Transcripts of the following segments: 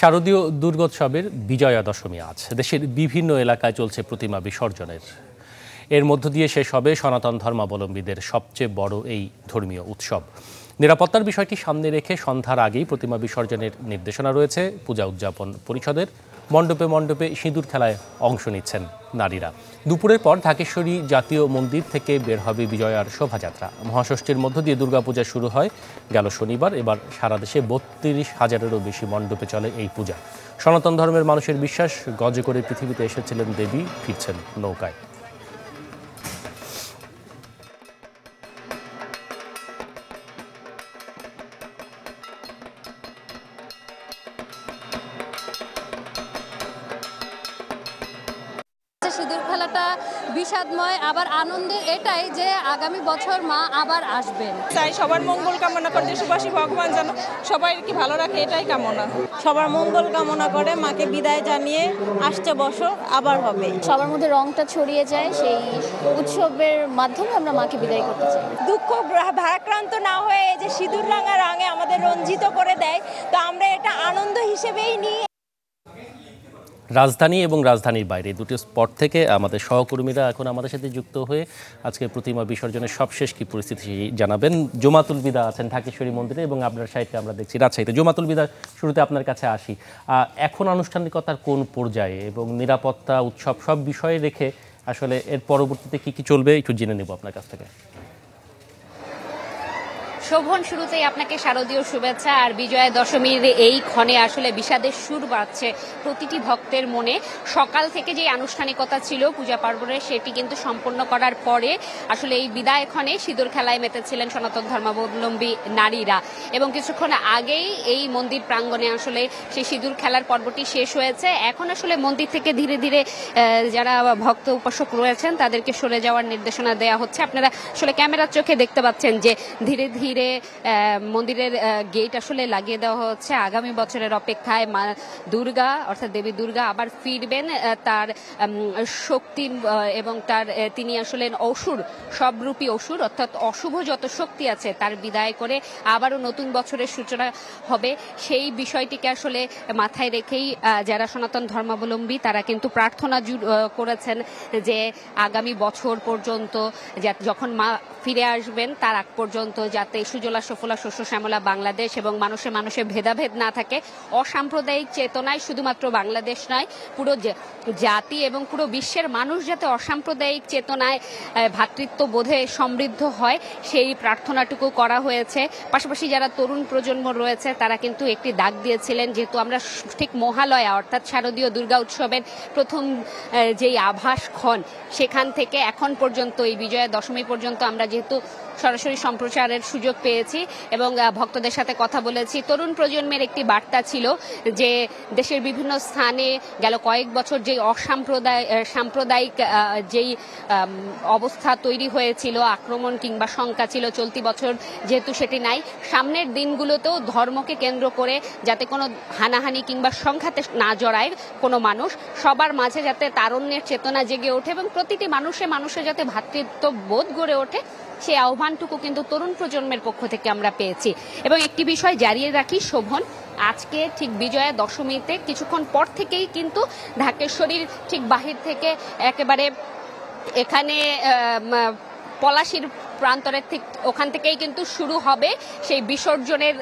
শারদীয় দুর্গোৎসবের বিজয়া দশমী আজ দেশের বিভিন্ন এলাকায় চলছে প্রতিমা বিসর্জনের। এর মধ্য দিয়ে শেষ হবে সনাতন ধর্মাবলম্বীদের সবচেয়ে বড় এই ধর্মীয় উৎসব। নিরাপত্তার বিষয়টি সামনে রেখে সন্ধ্যার আগেই প্রতিমা বিসর্জনের নির্দেশনা রয়েছে পূজা উদযাপন পরিষদের। মণ্ডপে মণ্ডপে সিঁদুর খেলায় অংশ নিচ্ছেন নারীরা। দুপুরের পর ঢাকেশ্বরী জাতীয় মন্দির থেকে বের হবে বিজয়ার শোভাযাত্রা। মহাষষ্ঠীর মধ্য দিয়ে দুর্গাপূজা শুরু হয় গেল শনিবার। এবার সারা দেশে ৩২,০০০-এরও বেশি মণ্ডপে চলে এই পূজা। সনাতন ধর্মের মানুষের বিশ্বাস, গজে করে পৃথিবীতে এসেছিলেন দেবী, ফিরছেন নৌকায়। সিঁদুর খেলাটা বিষাদময় আবার আনন্দের এটাই যে আগামী বছর মা আবার আসবেন। তাই সবার মঙ্গল কামনা করতে সুবাসী ভগবান যেন সবাই কি ভালো রাখে, এটাই কামনা। সবার মঙ্গল কামনা করে মাকে বিদায় জানিয়ে আসছে বছর আবার হবে। সবার মধ্যে রংটা ছড়িয়ে যায়, সেই উৎসবের মাধ্যমে আমরা মাকে বিদায় করতে চাই। দুঃখ ভারাক্রান্ত না হয়ে যে সিঁদুর রাঙা রঙে আমাদের রঞ্জিত করে দেয়, তো আমরা এটা আনন্দ হিসেবেই নিই। রাজধানী এবং রাজধানীর বাইরে দুটি স্পট থেকে আমাদের সহকর্মীরা এখন আমাদের সাথে যুক্ত হয়ে আজকে প্রতিমা বিসর্জনের সবশেষ কি পরিস্থিতি জানাবেন। জুমাতুল বিদা আছেন ঢাকেশ্বরী মন্দিরে এবং আপনার সাইডে আমরা দেখছি রাজশাহীতে। জুমাতুল বিদা, শুরুতে আপনার কাছে আসি। এখন আনুষ্ঠানিকতার কোন পর্যায়ে এবং নিরাপত্তা, উৎসব সব বিষয়ে রেখে আসলে এর পরবর্তীতে কি কি চলবে একটু জেনে নেব আপনার কাছ থেকে। শোভন, শুরুতেই আপনাকে শারদীয় শুভেচ্ছা। আর বিজয়া দশমীর এই ক্ষণে আসলে বিষাদের সুর বাজছে প্রতিটি ভক্তের মনে। সকাল থেকে যে আনুষ্ঠানিকতা ছিল পূজা পার্বণের, সেটি কিন্তু সম্পন্ন করার পরে আসলে এই বিদায় ক্ষণে সিঁদুর খেলায় মেতেছিলেন সনাতন ধর্মাবলম্বী নারীরা। এবং কিছুক্ষণ আগেই এই মন্দির প্রাঙ্গণে আসলে সেই সিঁদুর খেলার পর্বটি শেষ হয়েছে। এখন আসলে মন্দির থেকে ধীরে ধীরে যারা ভক্ত উপাসক রয়েছেন তাদেরকে সরে যাওয়ার নির্দেশনা দেওয়া হচ্ছে। আপনারা আসলে ক্যামেরার চোখে দেখতে পাচ্ছেন যে ধীরে ধীরে মন্দিরের গেট আসলে লাগিয়ে দেওয়া হচ্ছে। আগামী বছরের অপেক্ষায় মা দুর্গা অর্থাৎ দেবী দুর্গা আবার ফিরবেন তার শক্তি এবং তার তিনি আসলে অসুর, সবরূপী অসুর অর্থাৎ অশুভ যত শক্তি আছে তার বিদায় করে আবারও নতুন বছরের সূচনা হবে। সেই বিষয়টিকে আসলে মাথায় রেখেই যারা সনাতন ধর্মাবলম্বী তারা কিন্তু প্রার্থনা করেছেন যে আগামী বছর পর্যন্ত যখন মা ফিরে আসবেন তার আগ পর্যন্ত যাতে সুজলা সফলা শস্য শ্যামলা বাংলাদেশ এবং মানুষে মানুষে ভেদাভেদ না থাকে, অসাম্প্রদায়িক চেতনায় শুধুমাত্র বাংলাদেশ নয় পুরো জাতি এবং পুরো বিশ্বের মানুষ যাতে অসাম্প্রদায়িক চেতনায় ভ্রাতৃত্ব বোধে সমৃদ্ধ হয়, সেই প্রার্থনাটুকু করা হয়েছে। পাশাপাশি যারা তরুণ প্রজন্ম রয়েছে তারা কিন্তু একটি ডাক দিয়েছিলেন, যেহেতু আমরা ঠিক মহালয়া অর্থাৎ শারদীয় দুর্গা উৎসবের প্রথম যেই আভাস ক্ষণ, সেখান থেকে এখন পর্যন্ত এই বিজয়া দশমী পর্যন্ত আমরা যেহেতু সরাসরি সম্প্রচারের সুযোগ পেয়েছি এবং ভক্তদের সাথে কথা বলেছি। তরুণ প্রজন্মের একটি বার্তা ছিল যে দেশের বিভিন্ন স্থানে গেল কয়েক বছর যে সাম্প্রদায়িক যেই অবস্থা তৈরি হয়েছিল, আক্রমণ কিংবা শঙ্কা ছিল, চলতি বছর যেহেতু সেটি নাই, সামনের দিনগুলোতেও ধর্মকে কেন্দ্র করে যাতে কোনো হানাহানি কিংবা সংঘাতে না জড়ায় কোনো মানুষ, সবার মাঝে যাতে তারুণ্যের চেতনা জেগে ওঠে এবং প্রতিটি মানুষে যাতে ভ্রাতৃত্ব বোধ গড়ে ওঠে, সেই আহ্বানটুকু কিন্তু তরুণ প্রজন্মের পক্ষ থেকে আমরা পেয়েছি। এবং একটি বিষয় জানিয়ে রাখি শোভন, আজকে ঠিক বিজয়া দশমীতে কিছুক্ষণ পর থেকেই কিন্তু ঢাকেশ্বরীর ঠিক বাহির থেকে একেবারে এখানে পলাশীর প্রান্তরের ঠিক ওখান থেকেই কিন্তু শুরু হবে সেই বিসর্জনের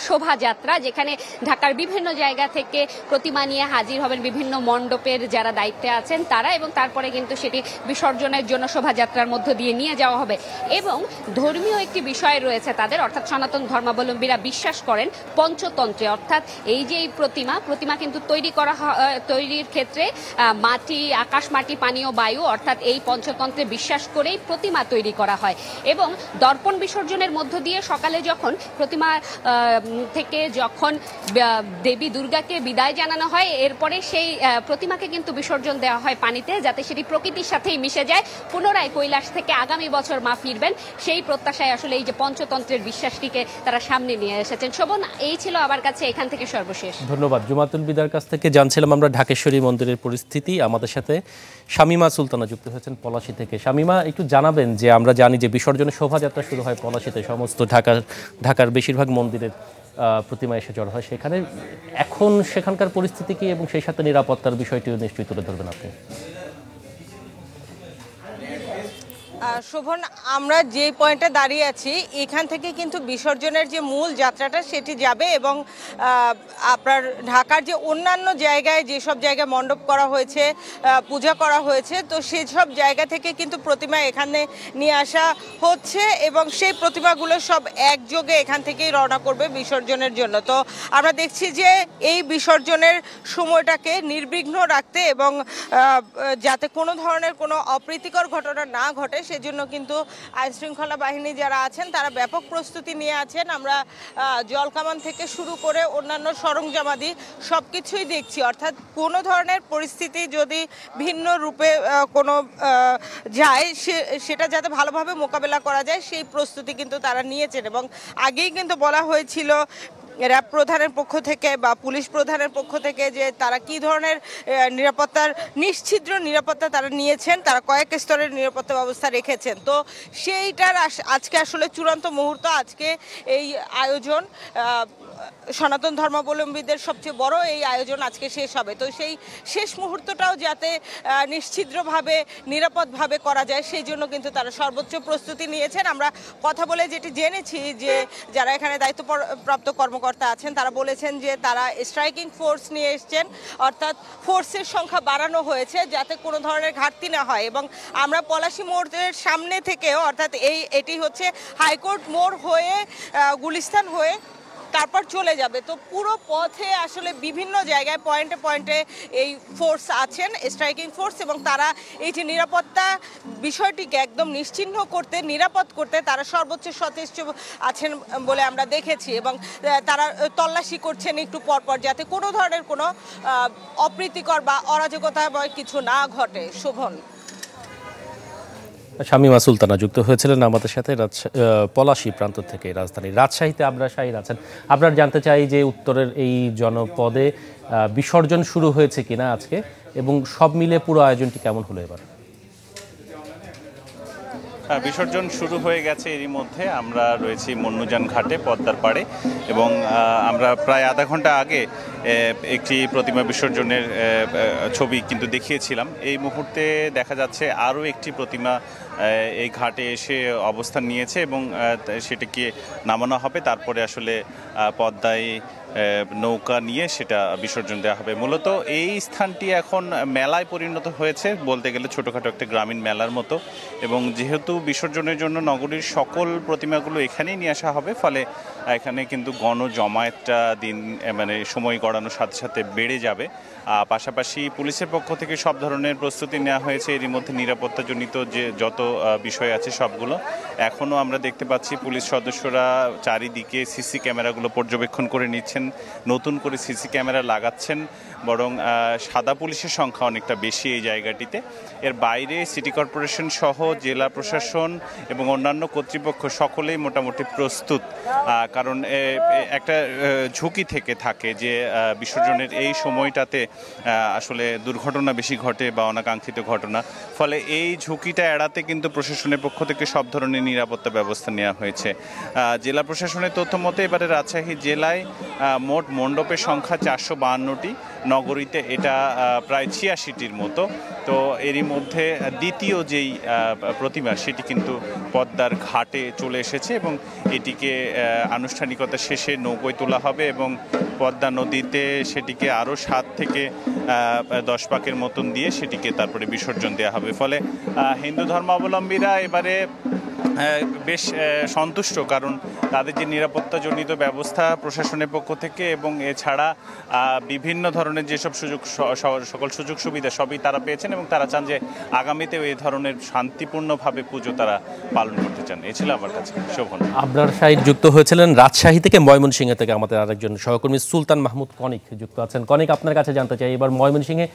শোভাযাত্রা, যেখানে ঢাকার বিভিন্ন জায়গা থেকে প্রতিমা নিয়ে হাজির হবেন বিভিন্ন মণ্ডপের যারা দায়িত্বে আছেন তারা, এবং তারপরে কিন্তু সেটি বিসর্জনের জন্য শোভাযাত্রার মধ্য দিয়ে নিয়ে যাওয়া হবে। এবং ধর্মীয় একটি বিষয় রয়েছে তাদের, অর্থাৎ সনাতন ধর্মাবলম্বীরা বিশ্বাস করেন পঞ্চতন্ত্রে, অর্থাৎ এই যে এই প্রতিমা কিন্তু তৈরির ক্ষেত্রে মাটি, আকাশ, মাটি, পানি ও বায়ু অর্থাৎ এই পঞ্চতন্ত্রে বিশ্বাস করেই প্রতিমা তৈরি করা হয়। এবং দর্পণ বিসর্জনের মধ্য দিয়ে সকালে যখন প্রতিমা থেকে যখন দেবী দুর্গাকে বিদায় জানানো হয়, এরপরে সেই প্রতিমাকে কিন্তু বিসর্জন দেওয়া হয় পানিতে, যাতে সেটি প্রকৃতির সাথেই মিশে যায়। পুনরায় কৈলাস থেকে আগামী বছর মা ফিরবেন, সেই প্রত্যাশায় আসলে এই যে পঞ্চতন্ত্রের বিশ্বাসটিকে তারা সামনে নিয়ে এসেছেন। শোভন, এই ছিল আমার কাছে এখান থেকে সর্বশেষ। ধন্যবাদ। জুমাতুল বিদার কাছ থেকে জানছিলাম আমরা ঢাকেশ্বরী মন্দিরের পরিস্থিতি। আমাদের সাথে শামিমা সুলতানা যুক্ত হয়েছেন পলাশী থেকে। শামিমা, একটু জানাবেন যে আমরা জানি যে বিসর্জনের শোভাযাত্রা শুরু হয় পলাশীতে, সমস্ত ঢাকার বেশিরভাগ মন্দিরের প্রতিমা এসে জড়ো হয় সেখানে। এখন সেখানকার পরিস্থিতি কি এবং সেই সাথে নিরাপত্তার বিষয়টিও নিশ্চয়ই তুলে ধরবেন আপনি। শোভন, আমরা যে পয়েন্টে দাঁড়িয়ে আছি এখান থেকে কিন্তু বিসর্জনের যে মূল যাত্রাটা সেটি যাবে এবং আপনার ঢাকার যে অন্যান্য জায়গায় যেসব জায়গায় মণ্ডপ করা হয়েছে, পূজা করা হয়েছে, তো সেসব জায়গা থেকে কিন্তু প্রতিমা এখানে নিয়ে আসা হচ্ছে এবং সেই প্রতিমাগুলো সব একযোগে এখান থেকেই রওনা করবে বিসর্জনের জন্য। তো আমরা দেখছি যে এই বিসর্জনের সময়টাকে নির্বিঘ্ন রাখতে এবং যাতে কোনো ধরনের কোনো অপ্রীতিকর ঘটনা না ঘটে সেজন্য কিন্তু আইনশৃঙ্খলা বাহিনী যারা আছেন তারা ব্যাপক প্রস্তুতি নিয়ে আছেন। আমরা জলকামান থেকে শুরু করে অন্যান্য সরঞ্জামাদি সব কিছুই দেখছি, অর্থাৎ কোনো ধরনের পরিস্থিতি যদি ভিন্ন রূপে কোনো যায় সেটা যাতে ভালোভাবে মোকাবেলা করা যায় সেই প্রস্তুতি কিন্তু তারা নিয়েছেন। এবং আগেই কিন্তু বলা হয়েছিল র্যাব প্রধানের পক্ষ থেকে বা পুলিশ প্রধানের পক্ষ থেকে যে তারা কি ধরনের নিরাপত্তার নিশ্ছিদ্র নিরাপত্তা তারা নিয়েছেন, তারা কয়েক স্তরের নিরাপত্তা ব্যবস্থা রেখেছেন। তো সেইটার আজকে আসলে চূড়ান্ত মুহূর্ত। আজকে এই আয়োজন সনাতন ধর্মাবলম্বীদের সবচেয়ে বড় এই আয়োজন আজকে শেষ হবে। তো সেই শেষ মুহূর্তটাও যাতে নিশ্ছিদ্রভাবে নিরাপদভাবে করা যায় সেই জন্য কিন্তু তারা সর্বোচ্চ প্রস্তুতি নিয়েছেন। আমরা কথা বলে যেটি জেনেছি যে যারা এখানে দায়িত্বপ্রাপ্ত কর্মকর্তা আছেন তারা বলেছেন যে তারা স্ট্রাইকিং ফোর্স নিয়ে এসছেন, অর্থাৎ ফোর্সের সংখ্যা বাড়ানো হয়েছে যাতে কোনো ধরনের ঘাটতি না হয়। এবং আমরা পলাশী মোড়ের সামনে থেকেও, অর্থাৎ এটি হচ্ছে হাইকোর্ট মোড় হয়ে গুলিস্তান হয়ে তারপর চলে যাবে। তো পুরো পথে আসলে বিভিন্ন জায়গায় পয়েন্টে পয়েন্টে এই ফোর্স আছেন, স্ট্রাইকিং ফোর্স, এবং তারা এই যে নিরাপত্তা বিষয়টিকে একদম নিশ্চিহ্ন করতে, নিরাপদ করতে তারা সর্বোচ্চ সচেষ্ট আছেন বলে আমরা দেখেছি। এবং তারা তল্লাশি করছেন একটু পরপর যাতে কোনো ধরনের কোনো অপ্রীতিকর বা অরাজকতাময় কিছু না ঘটে। শোভন। শামীমা সুলতানা যুক্ত হয়েছিলেন আমাদের সাথে পলাশী প্রান্ত থেকে রাজধানী রাজশাহীতে। আবরার শাহীর আছেন। আপনার জানতে চাই যে উত্তরের এই জনপদে বিসর্জন শুরু হয়েছে কিনা আজকে এবং সব মিলে পুরো আয়োজনটি কেমন হলো এবার? বিসর্জন শুরু হয়ে গেছে, এরই মধ্যে আমরা রয়েছি মন্নুজান ঘাটে পদ্মার পাড়ে এবং আমরা প্রায় আধা ঘন্টা আগে একটি প্রতিমা বিসর্জনের ছবি কিন্তু দেখিয়েছিলাম। এই মুহূর্তে দেখা যাচ্ছে আরও একটি প্রতিমা এই ঘাটে এসে অবস্থান নিয়েছে এবং সেটাকে নামানো হবে, তারপরে আসলে পদ্মায় নৌকা নিয়ে সেটা বিসর্জন দেওয়া হবে। মূলত এই স্থানটি এখন মেলায় পরিণত হয়েছে, বলতে গেলে ছোটোখাটো একটা গ্রামীণ মেলার মতো। এবং যেহেতু বিসর্জনের জন্য নগরীর সকল প্রতিমাগুলো এখানেই নিয়ে আসা হবে, ফলে এখানে কিন্তু গণজমায়েতটা দিন মানে সময় গড়ানোর সাথে সাথে বেড়ে যাবে। পাশাপাশি পুলিশের পক্ষ থেকে সব ধরনের প্রস্তুতি নেওয়া হয়েছে। এরই মধ্যে নিরাপত্তাজনিত যে যত বিষয় আছে সবগুলো এখনও আমরা দেখতে পাচ্ছি পুলিশ সদস্যরা চারিদিকে সিসি ক্যামেরাগুলো পর্যবেক্ষণ করে নিচ্ছেন, নতুন করে সিসি ক্যামেরা লাগাচ্ছেন। বরং সাদা পুলিশের সংখ্যা অনেকটা বেশি এই জায়গাটিতে। এর বাইরে সিটি কর্পোরেশন সহ জেলা প্রশাসন এবং অন্যান্য কর্তৃপক্ষ সকলেই মোটামুটি প্রস্তুত, কারণ একটা ঝুঁকি থেকে থাকে যে বিসর্জনের এই সময়টাতে আসলে দুর্ঘটনা বেশি ঘটে বা অনাকাঙ্ক্ষিত ঘটনা। ফলে এই ঝুঁকিটা এড়াতে কিন্তু প্রশাসনের পক্ষ থেকে সব ধরনের নিরাপত্তা ব্যবস্থা নেওয়া হয়েছে। জেলা প্রশাসনের তথ্য মতে এবারে রাজশাহী জেলায় মোট মণ্ডপের সংখ্যা 452টি, নগরীতে এটা প্রায় 86টির মতো। তো এরই মধ্যে দ্বিতীয় যেই প্রতিমা সেটি কিন্তু পদ্মার ঘাটে চলে এসেছে এবং এটিকে আনুষ্ঠানিকতা শেষে নৌকোয় তোলা হবে এবং পদ্মা নদীতে সেটিকে আরও 7 থেকে 10 পাকের মতন দিয়ে সেটিকে তারপরে বিসর্জন দেওয়া হবে। ফলে হিন্দু ধর্মাবলম্বীরা এবারে বেশ সন্তুষ্ট, কারণ তাদের যে নিরাপত্তাজনিত ব্যবস্থা প্রশাসনের পক্ষ থেকে এবং এছাড়া বিভিন্ন ধরনের যেসব সকল সুযোগ সুবিধা সবই তারা পেয়েছেন এবং তারা চান যে আগামীতেও এই ধরনের শান্তিপূর্ণভাবে পুজো তারা পালন করতে চান। এ ছিল আমার কাছে। শোভন। আবরার শাহীর যুক্ত হয়েছিলেন রাজশাহী থেকে। ময়মনসিংহ থেকে আমাদের আরেকজন সহকর্মী সুলতান মাহমুদ কনিক যুক্ত আছেন। কনিক, আপনার কাছে জানতে চাই এবার ময়মনসিংহে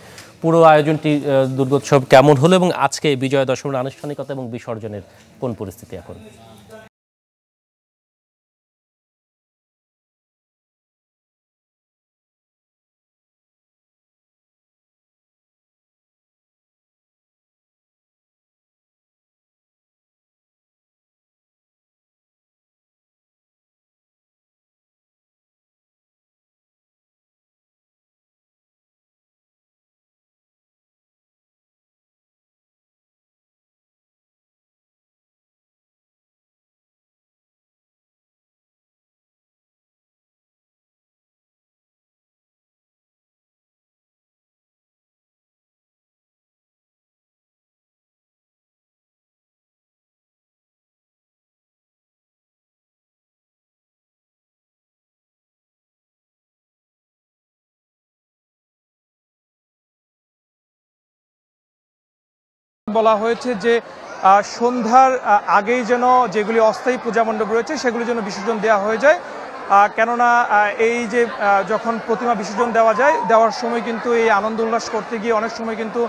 পুরো আয়োজনটি দুর্গোৎসব কেমন হলো এবং আজকে বিজয়া দশমীর আনুষ্ঠানিকতা এবং বিসর্জনের কোন পরিস্থিতি এখন? বলা হয়েছে যে সন্ধ্যার আগেই যেন যেগুলি অস্থায়ী পূজা মণ্ডপ রয়েছে সেগুলি যেন বিসর্জন দেওয়া হয়ে যায়। কেননা এই যে যখন প্রতিমা বিসর্জন দেওয়ার সময় কিন্তু এই আনন্দ উল্লাস করতে গিয়ে অনেক সময় কিন্তু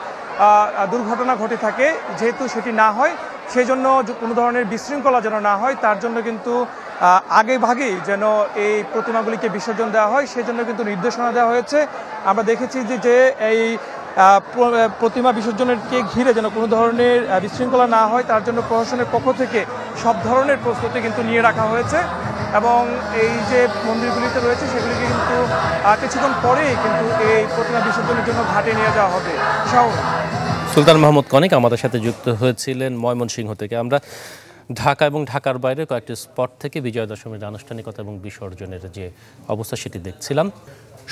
দুর্ঘটনা ঘটে থাকে। যেহেতু সেটি না হয় সেই জন্য কোনো ধরনের বিশৃঙ্খলা যেন না হয় তার জন্য কিন্তু আগে ভাগেই যেন এই প্রতিমাগুলিকে বিসর্জন দেওয়া হয় সেই জন্য কিন্তু নির্দেশনা দেওয়া হয়েছে। আমরা দেখেছি যে এই প্রতিমা বিসর্জনকে ঘিরে যেন কোনো ধরনের বিশৃঙ্খলা না হয় তার জন্য প্রশাসনের পক্ষ থেকে সব ধরনের প্রস্তুতি কিন্তু নিয়ে রাখা হয়েছে এবং এই যে মন্দিরগুলিতে রয়েছে সেগুলিকে কিন্তু কিছুক্ষণ পরেই কিন্তু এই প্রতিমা বিসর্জনের জন্য ঘাটে নিয়ে যাওয়া হবে। সুলতান মাহমুদ কনিক আমাদের সাথে যুক্ত হয়েছিলেন ময়মনসিংহ থেকে। আমরা ঢাকা এবং ঢাকার বাইরে কয়েকটি স্পট থেকে বিজয়া দশমীর আনুষ্ঠানিকতা এবং বিসর্জনের যে অবস্থা সেটি দেখছিলাম।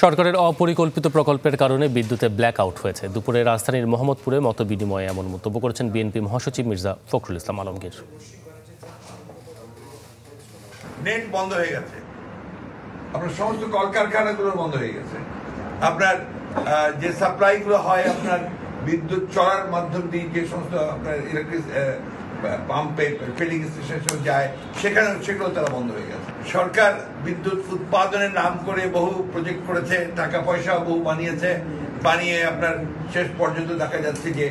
সরকারের অপরিকল্পিত প্রকল্পের কারণে বিদ্যুতে ব্ল্যাক আউট হয়েছে। দুপুরে রাজধানীর মোহাম্মদপুরে মত বিনিময়ে এমন মন্তব্য করেছেন বিএনপি মহাসচিব মির্জা ফখরুল ইসলাম আলমগীর। নেট বন্ধ হয়ে গেছে, আপনার সমস্ত কলকারখানাগুলো বন্ধ হয়ে গেছে, আপনার যে সাপ্লাইগুলো হয় আপনার বিদ্যুৎ চলার মাধ্যম দিয়ে যে সমস্ত আপনার ইলেকট্রিক পাম্পে ফিলিং স্টেশন যায় সেগুলো তারা বন্ধ হয়ে গেছে। সরকার বিদ্যুৎ উৎপাদনের নাম করে বহু প্রজেক্ট করেছে, টাকা পয়সা বহু বানিয়ে আপনার শেষ পর্যন্ত দেখা যাচ্ছে যে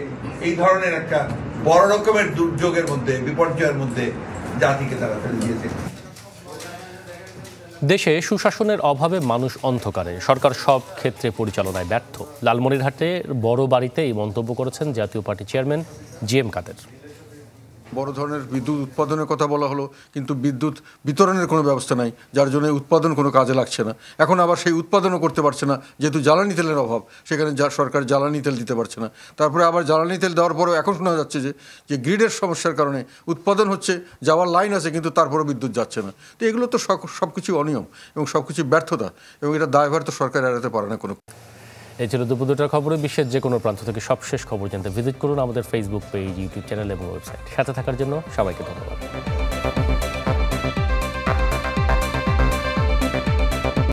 এই ধরনের একটা বড় রকমের দুর্যোগের মধ্যে বিপর্যয়ের মধ্যে জাতিকে তারা ফেলে দিয়েছে। দেশে সুশাসনের অভাবে মানুষ অন্ধকারে, সরকার সব ক্ষেত্রে পরিচালনায় ব্যর্থ। লালমনিরহাটে বড় বাড়িতে এই মন্তব্য করেছেন জাতীয় পার্টি চেয়ারম্যান জিএম কাদের। বড় ধরনের বিদ্যুৎ উৎপাদনের কথা বলা হলো, কিন্তু বিদ্যুৎ বিতরণের কোনো ব্যবস্থা নাই, যার জন্য উৎপাদন কোনো কাজে লাগছে না। এখন আবার সেই উৎপাদনও করতে পারছে না, যেহেতু জ্বালানি তেলের অভাব, সেখানে সরকার জ্বালানি তেল দিতে পারছে না। তারপরে আবার জ্বালানি তেল দেওয়ার পরেও এখন শোনা যাচ্ছে যে গ্রিডের সমস্যার কারণে উৎপাদন হচ্ছে, যাওয়ার লাইন আছে কিন্তু তারপরেও বিদ্যুৎ যাচ্ছে না। তো এগুলো তো সব কিছু অনিয়ম এবং সব কিছু ব্যর্থতা, এবং এটা দায়ভার তো সরকার এড়াতে পারে না কোনো। এই ছিল দুপুর 2টার খবরে। বিশ্বের যে কোনো প্রান্ত থেকে সবশেষ খবর জানতে ভিজিট করুন আমাদের ফেসবুক পেজ, ইউটিউব চ্যানেল এবং ওয়েবসাইট। সাথে থাকার জন্য সবাইকে ধন্যবাদ।